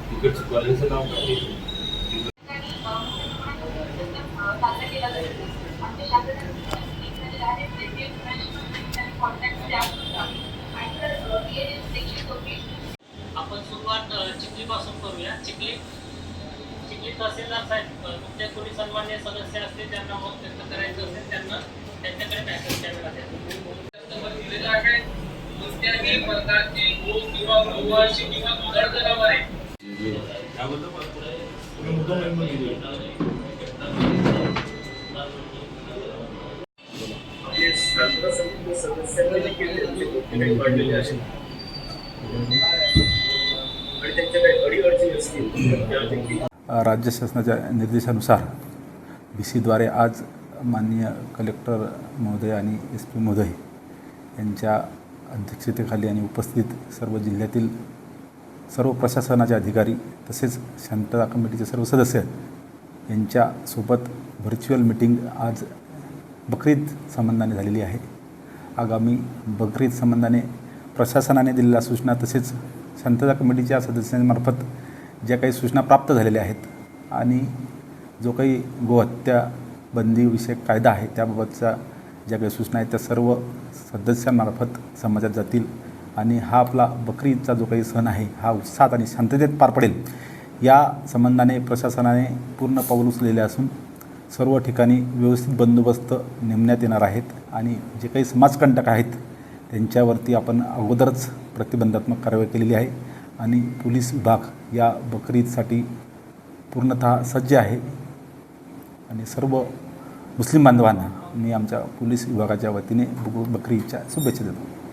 तिकडचं कॉलेजचं नाव काय? आपण सुरुवात चिखलीपासून करूया. चिखली तहसीलदार साहेब तुमचे कोणी सन्मान्य सदस्य असतील त्यांना मत व्यक्त करायचं असेल त्यांना त्यांच्याकडे मॅसेज द्यावे लागेल. दिलेला आहे कोणत्याही प्रकारची गो किंवा गोवंशी किंवा दुधाळ जनावरे सदस्यांना केले असेल आणि त्यांच्या काही अडीअडचणी असतील. राज्य शासनाच्या निर्देशानुसार BC द्वारे आज माननीय कलेक्टर महोदय आणि SP महोदय यांच्या अध्यक्षतेखाली आणि उपस्थित सर्व जिल्ह्यातील सर्व प्रशासनाचे अधिकारी तसेच शांतता कमिटीचे सर्व सदस्य यांच्यासोबत व्हर्च्युअल मीटिंग आज बकरीद संबंधाने झालेली आहे. आगामी बकरीद संबंधाने प्रशासनाने दिलेल्या सूचना तसेच शांतता कमिटीच्या सदस्यांमार्फत ज्या काही सूचना प्राप्त झालेल्या आहेत आणि जो काही गोहत्या बंदीविषयक कायदा आहे त्याबाबतच्या ज्या काही सूचना आहेत त्या सर्व सदस्यांमार्फत समाजात जातील आणि हा आपला बकरीदचा जो काही सण आहे हा उत्साहात आणि शांततेत पार पडेल या संबंधाने प्रशासनाने पूर्ण पाऊल उचललेले असून सर्व ठिकाणी व्यवस्थित बंदोबस्त नेमण्यात येणार आहेत आणि जे काही समाजकंटक आहेत त्यांच्यावरती आपण अगोदरच प्रतिबंधात्मक कारवाई केलेली आहे आणि पोलीस विभाग या बकरीदसाठी पूर्णतः सज्ज आहे आणि सर्व मुस्लिम बांधवांना मी आमच्या पोलीस विभागाच्या वतीने बकरीदच्या शुभेच्छा देतो.